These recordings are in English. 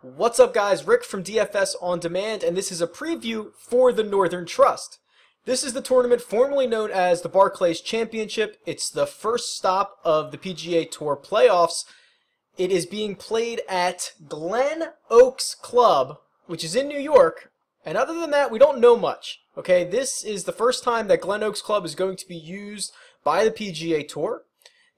What's up, guys? Rick from DFS On Demand, and this is a preview for the Northern Trust. This is the tournament formerly known as the Barclays Championship. It's the first stop of the PGA Tour playoffs. It is being played at Glen Oaks Club, which is in New York, and other than that, we don't know much. Okay, this is the first time that Glen Oaks Club is going to be used by the PGA Tour.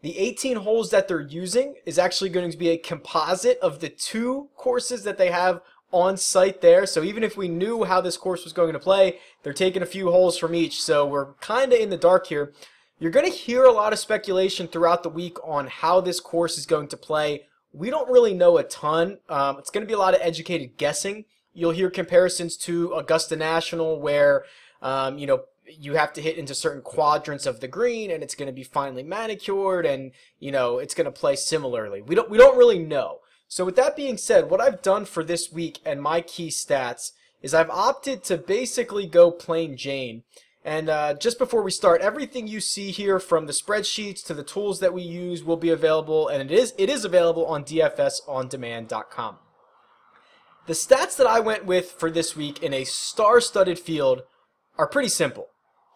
The 18 holes that they're using is actually going to be a composite of the two courses that they have on site there. So even if we knew how this course was going to play, they're taking a few holes from each. So we're kind of in the dark here. You're going to hear a lot of speculation throughout the week on how this course is going to play. We don't really know a ton. It's going to be a lot of educated guessing. You'll hear comparisons to Augusta National where, you have to hit into certain quadrants of the green and it's going to be finely manicured and, it's going to play similarly. We don't really know. So with that being said, what I've done for this week and my key stats is I've opted to basically go plain Jane. And just before we start, everything you see here from the spreadsheets to the tools that we use will be available, and it is available on dfsondemand.com. The stats that I went with for this week in a star-studded field are pretty simple.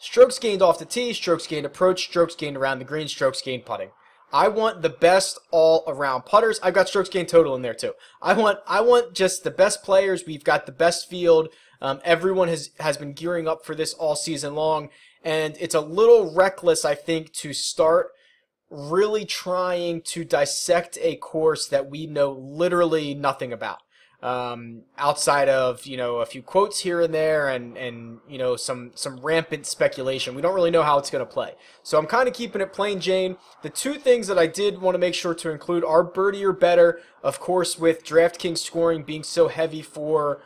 Strokes gained off the tee, strokes gained approach, strokes gained around the green, strokes gained putting. I want the best all-around putters. I've got strokes gained total in there too. I want just the best players. We've got the best field. Everyone has been gearing up for this all season long, and it's a little reckless, I think, to start really trying to dissect a course that we know literally nothing about. Outside of, a few quotes here and there and some rampant speculation. We don't really know how it's going to play. So I'm kind of keeping it plain Jane. The two things that I did want to make sure to include are birdie or better. Of course, with DraftKings scoring being so heavy for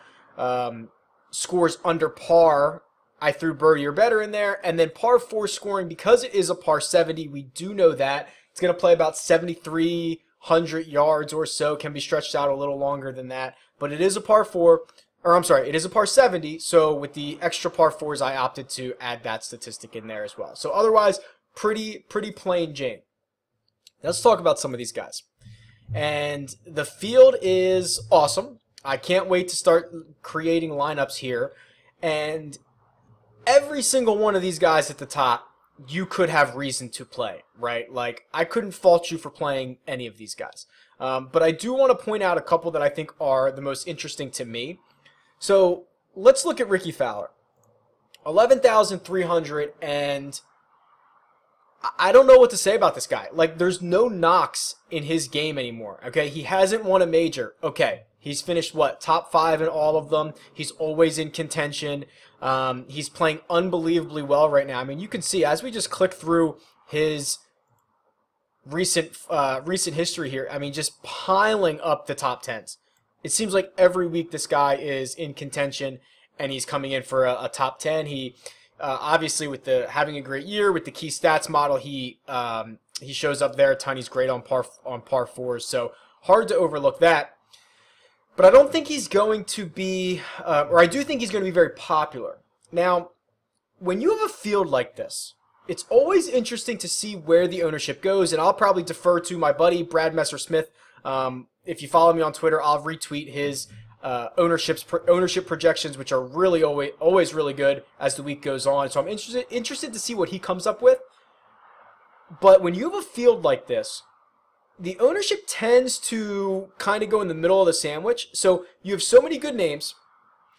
scores under par, I threw birdie or better in there. And then par 4 scoring, because it is a par 70, we do know that. It's going to play about 7,300 yards or so, can be stretched out a little longer than that. But it is a par 4, or I'm sorry, it is a par 70, so with the extra par 4s, I opted to add that statistic in there as well. So otherwise, pretty plain Jane. Let's talk about some of these guys. And the field is awesome. I can't wait to start creating lineups here. And every single one of these guys at the top, you could have reason to play, right? Like, I couldn't fault you for playing any of these guys. But I do want to point out a couple that I think are the most interesting to me. So let's look at Ricky Fowler. 11,300, and I don't know what to say about this guy. Like, there's no knocks in his game anymore, okay? He hasn't won a major. Okay, he's finished, what, top 5 in all of them. He's always in contention. He's playing unbelievably well right now. I mean, you can see, as we just click through his recent history here, I mean, just piling up the top 10s. It seems like every week this guy is in contention and he's coming in for a top 10. He obviously, with having a great year with the key stats model, he shows up there a ton. He's great on par 4s, so hard to overlook that. But I don't think he's going to be, or I do think he's going to be very popular. Now, when you have a field like this, it's always interesting to see where the ownership goes, and I'll probably defer to my buddy Brad Messer-Smith. If you follow me on Twitter, I'll retweet his ownership projections, which are really always really good as the week goes on. So I'm interested to see what he comes up with. But when you have a field like this, the ownership tends to kind of go in the middle of the sandwich. So you have so many good names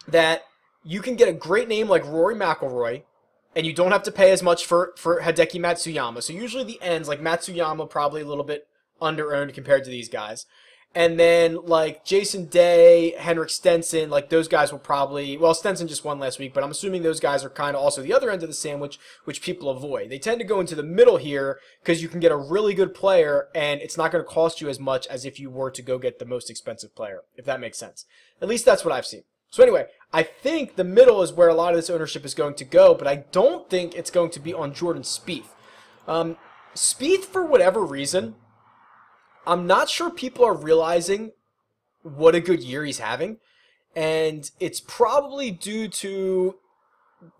that you can get a great name like Rory McIlroy, and you don't have to pay as much for Hideki Matsuyama. So usually the ends, like Matsuyama, probably a little bit under-owned compared to these guys. And then like Jason Day, Henrik Stenson, like those guys will probably, well, Stenson just won last week, but I'm assuming those guys are kind of also the other end of the sandwich, which people avoid. They tend to go into the middle here because you can get a really good player and it's not going to cost you as much as if you were to go get the most expensive player, if that makes sense. At least that's what I've seen. So anyway, I think the middle is where a lot of this ownership is going to go, but I don't think it's going to be on Jordan Spieth. Spieth, for whatever reason, I'm not sure people are realizing what a good year he's having, and it's probably due to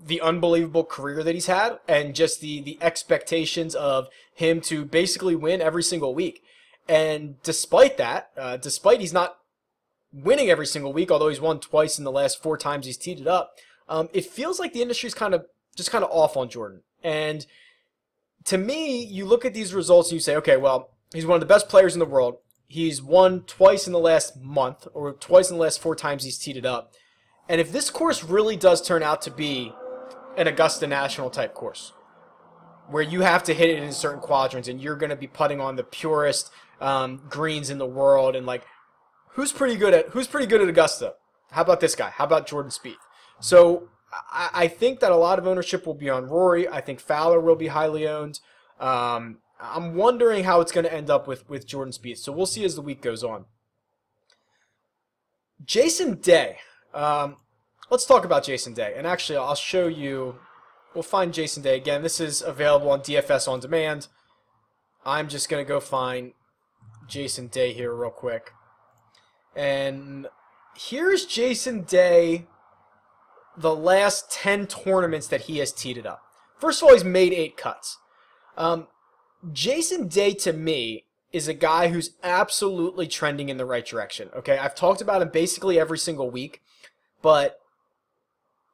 the unbelievable career that he's had and just the expectations of him to basically win every single week. And despite that, despite he's not winning every single week, although he's won twice in the last 4 times he's teed it up. It feels like the industry's kind of off on Jordan. And to me, you look at these results and you say, okay, well, he's one of the best players in the world. He's won twice in the last month, or twice in the last 4 times he's teed it up. And if this course really does turn out to be an Augusta National type course, where you have to hit it in certain quadrants and you're going to be putting on the purest greens in the world, and like, who's pretty good at Augusta? How about this guy? How about Jordan Spieth? So I think that a lot of ownership will be on Rory. I think Fowler will be highly owned. I'm wondering how it's going to end up with Jordan Spieth. So we'll see as the week goes on. Jason Day. Let's talk about Jason Day. And actually, I'll show you. We'll find Jason Day again. This is available on DFS on demand. I'm just going to go find Jason Day here real quick. And here's Jason Day, the last 10 tournaments that he has teed it up. First of all, he's made 8 cuts. Jason Day, to me, is a guy who's absolutely trending in the right direction. Okay, I've talked about him basically every single week, but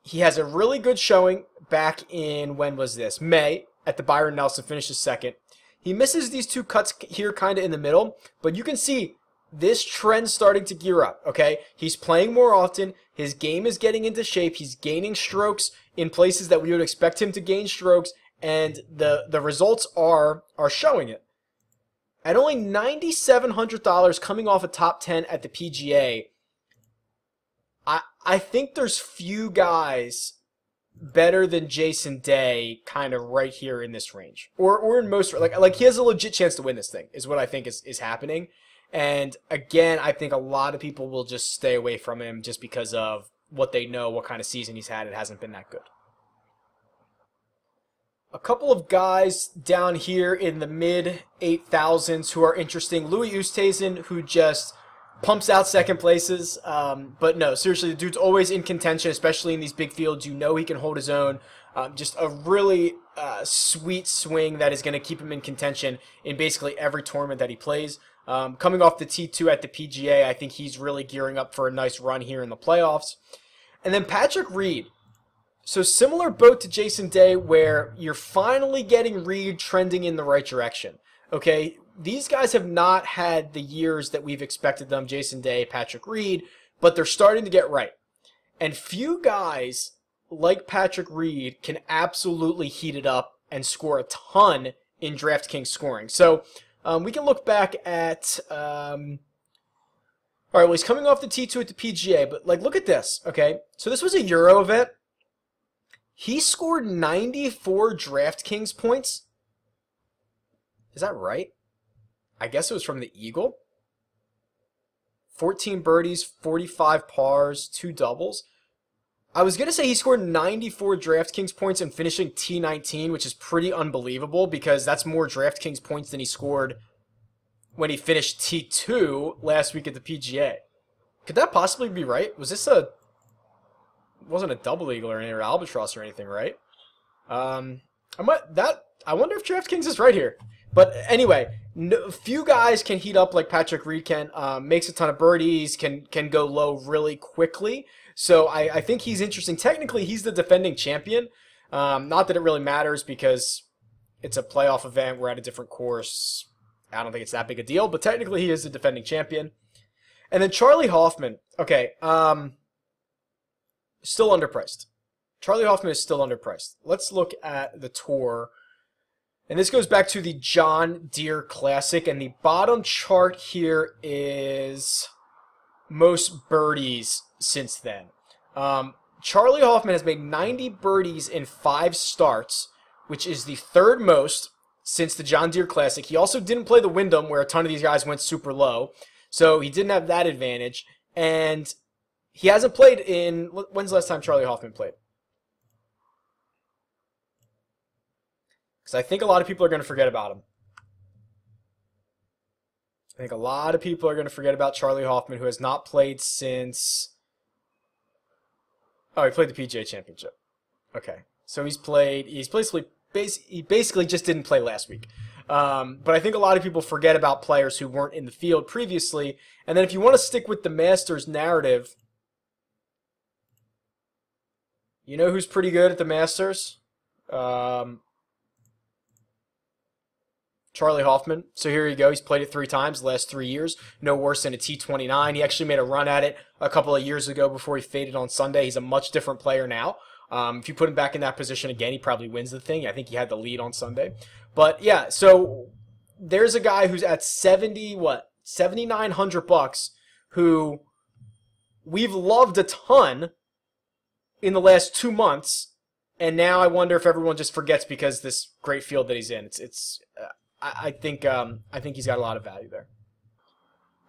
he has a really good showing back in, when was this? May, at the Byron Nelson, finishes second. He misses these 2 cuts here kind of in the middle, but you can see this trend starting to gear up, okay? He's playing more often. His game is getting into shape. He's gaining strokes in places that we would expect him to gain strokes, and the results are showing it. At only $9,700 coming off a top 10 at the PGA, I think there's few guys better than Jason Day kind of right here in this range. Or in most, like he has a legit chance to win this thing, is what I think is happening. And again, I think a lot of people will just stay away from him just because of what they know, what kind of season he's had. It hasn't been that good. A couple of guys down here in the mid 8,000s who are interesting. Louis Oosthuizen, who just pumps out second places. But no, seriously, the dude's always in contention, especially in these big fields. You know he can hold his own. Just a really sweet swing that is going to keep him in contention in basically every tournament that he plays. Coming off the T2 at the PGA, I think he's really gearing up for a nice run here in the playoffs. And then Patrick Reed. So similar boat to Jason Day, where you're finally getting Reed trending in the right direction. Okay, these guys have not had the years that we've expected them, Jason Day, Patrick Reed, but they're starting to get right. And few guys like Patrick Reed can absolutely heat it up and score a ton in DraftKings scoring. So we can look back at, all right, well, he's coming off the T2 at the PGA, but like, look at this, okay? So this was a Euro event. He scored 94 DraftKings points. Is that right? I guess it was from the Eagle. 14 birdies, 45 pars, 2 doubles. I was going to say he scored 94 DraftKings points and finishing T19, which is pretty unbelievable because that's more DraftKings points than he scored when he finished T2 last week at the PGA. Could that possibly be right? Was this it wasn't a double eagle or any albatross or anything, right? I wonder if DraftKings is right here. But anyway, few guys can heat up like Patrick Reed can. Makes a ton of birdies, can go low really quickly. So I think he's interesting. Technically, he's the defending champion. Not that it really matters because it's a playoff event. We're at a different course. I don't think it's that big a deal. But technically, he is the defending champion. And then Charlie Hoffman. Okay, still underpriced. Charlie Hoffman is still underpriced. Let's look at the tour. And this goes back to the John Deere Classic. And the bottom chart here is most birdies since then. Charlie Hoffman has made 90 birdies in 5 starts, which is the 3rd most since the John Deere Classic. He also didn't play the Wyndham, where a ton of these guys went super low. So he didn't have that advantage. And he hasn't played in... When's the last time Charlie Hoffman played? Because I think a lot of people are going to forget about him. I think a lot of people are going to forget about Charlie Hoffman, who has not played since... Oh, he played the PGA Championship. Okay. So he basically just didn't play last week. But I think a lot of people forget about players who weren't in the field previously. And then if you want to stick with the Masters narrative, you know who's pretty good at the Masters? Charlie Hoffman. So here you go. He's played it 3 times the last 3 years. No worse than a T29. He actually made a run at it a couple of years ago before he faded on Sunday. He's a much different player now. If you put him back in that position again, he probably wins the thing. I think he had the lead on Sunday. But yeah, so there's a guy who's at $7,900 who we've loved a ton in the last 2 months, and now I wonder if everyone just forgets because this great field that he's in. I think he's got a lot of value there.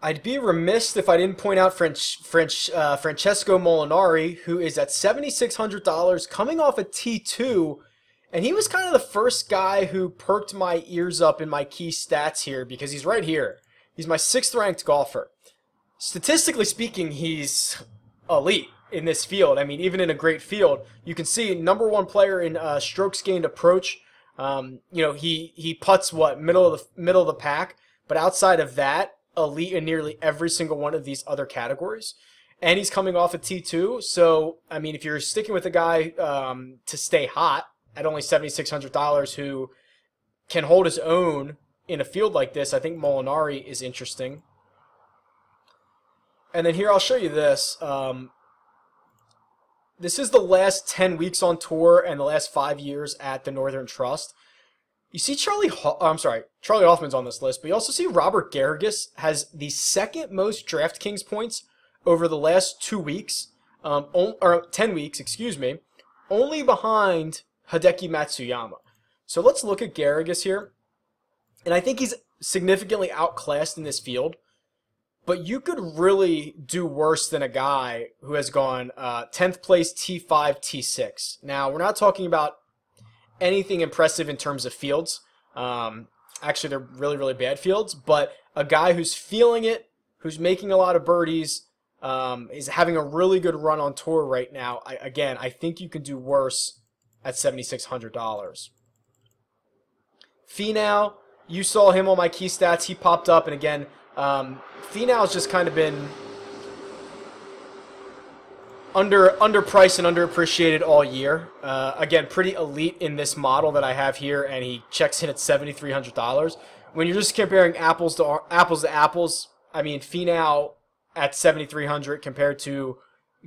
I'd be remiss if I didn't point out Francesco Molinari, who is at $7,600 coming off a T2, and he was kind of the first guy who perked my ears up in my key stats here because he's right here. He's my 6th ranked golfer. Statistically speaking, he's elite in this field. I mean, even in a great field, you can see #1 player in strokes gained approach. You know, he putts middle of the pack, but outside of that, elite in nearly every single one of these other categories. And he's coming off a T2, so I mean, if you're sticking with a guy to stay hot at only $7,600 who can hold his own in a field like this, I think Molinari is interesting. And then here I'll show you this. This is the last 10 weeks on tour and the last 5 years at the Northern Trust. You see Charlie Hoffman's on this list, but you also see Robert Garrigus has the 2nd most DraftKings points over the last 2 weeks, or 10 weeks, excuse me, only behind Hideki Matsuyama. So let's look at Garrigus here, and I think he's significantly outclassed in this field. But you could really do worse than a guy who has gone 10th place, T5, T6. Now, we're not talking about anything impressive in terms of fields. Actually, they're really, really bad fields. But a guy who's feeling it, who's making a lot of birdies, is having a really good run on tour right now. I think you can do worse at $7,600. Finau, you saw him on my key stats. He popped up, and again, Finau's just kind of been underpriced and underappreciated all year. Again, pretty elite in this model that I have here, and he checks in at $7,300. When you're just comparing apples to apples, I mean, Finau at $7,300 compared to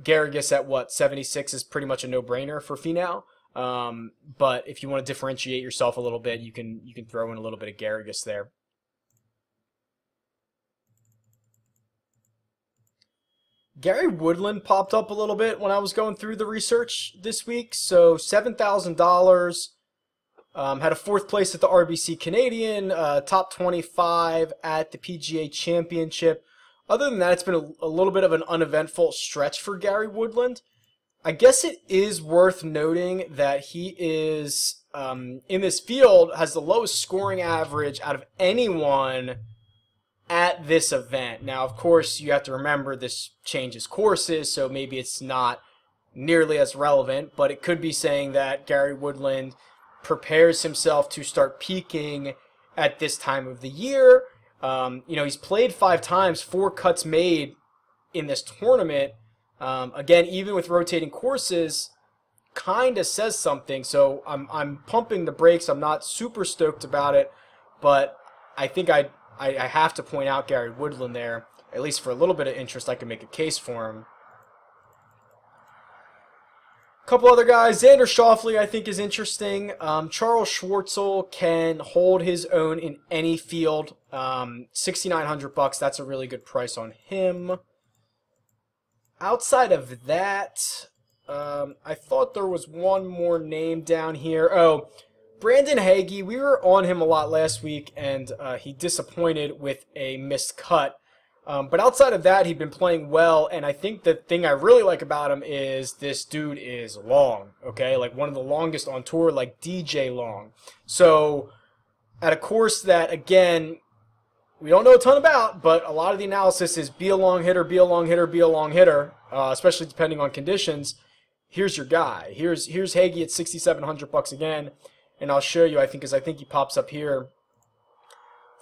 Garrigus at what, 76 is pretty much a no-brainer for Finau. But if you want to differentiate yourself a little bit, you can throw in a little bit of Garrigus there. Gary Woodland popped up a little bit when I was going through the research this week. So $7,000, had a 4th place at the RBC Canadian, top 25 at the PGA Championship. Other than that, it's been a little bit of an uneventful stretch for Gary Woodland. I guess it is worth noting that he is, in this field, has the lowest scoring average out of anyone at this event. Now, of course, you have to remember this changes courses, so maybe it's not nearly as relevant, but it could be saying that Gary Woodland prepares himself to start peaking at this time of the year. You know, he's played 5 times, 4 cuts made in this tournament. Again, even with rotating courses, kind of says something. So I'm pumping the brakes. I'm not super stoked about it, but I think I have to point out Gary Woodland there. At least for a little bit of interest, I can make a case for him. A couple other guys. Xander Schauffele, I think, is interesting. Charles Schwartzel can hold his own in any field. $6,900. That's a really good price on him. Outside of that, I thought there was one more name down here. Oh, Brandon Hagee. We were on him a lot last week, and he disappointed with a missed cut. But outside of that, he'd been playing well, and I think the thing I really like about him is this dude is long, okay? Like one of the longest on tour, like DJ long. So at a course that, again, we don't know a ton about, but a lot of the analysis is be a long hitter, be a long hitter, be a long hitter, especially depending on conditions. Here's your guy. Here's Hagee at $6,700 again, and I'll show you, I think he pops up here.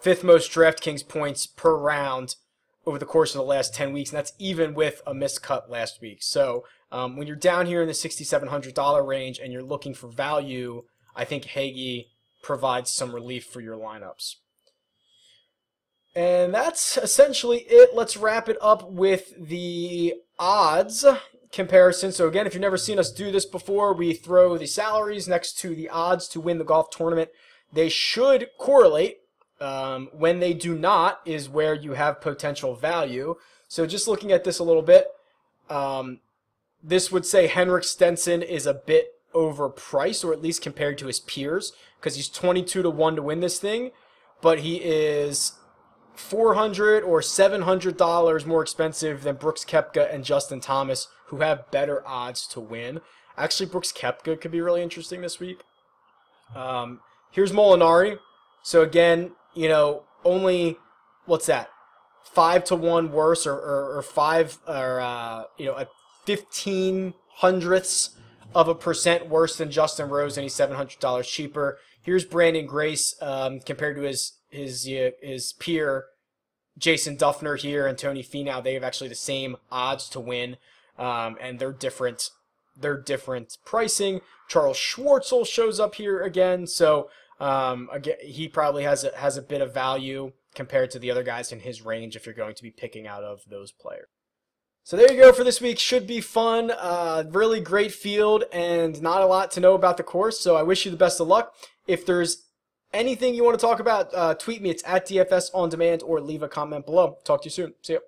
fifth most DraftKings points per round over the course of the last 10 weeks, and that's even with a missed cut last week. So when you're down here in the $6,700 range and you're looking for value, I think Hagee provides some relief for your lineups. And that's essentially it. Let's wrap it up with the odds comparison. So again, if you've never seen us do this before, we throw the salaries next to the odds to win the golf tournament. They should correlate. When they do not is where you have potential value. So just looking at this a little bit, this would say Henrik Stenson is a bit overpriced, or at least compared to his peers, because he's 22 to 1 to win this thing, but he is $400 or $700 more expensive than Brooks Koepka and Justin Thomas, who have better odds to win. Actually, Brooks Koepka could be really interesting this week. Here's Molinari. So again, you know, only, what's that, 5 to 1 worse, or 5, or you know, a 0.15% worse than Justin Rose, and he's $700 cheaper. Here's Brandon Grace compared to his peer Jason Duffner here and Tony Finau. They have actually the same odds to win, and they're different. They're different pricing. Charles Schwartzel shows up here again, so again, he probably has a bit of value compared to the other guys in his range if you're going to be picking out of those players. So there you go for this week. Should be fun. Really great field and not a lot to know about the course, so I wish you the best of luck. If there's anything you want to talk about, tweet me. It's at DFS On Demand, or leave a comment below. Talk to you soon. See ya.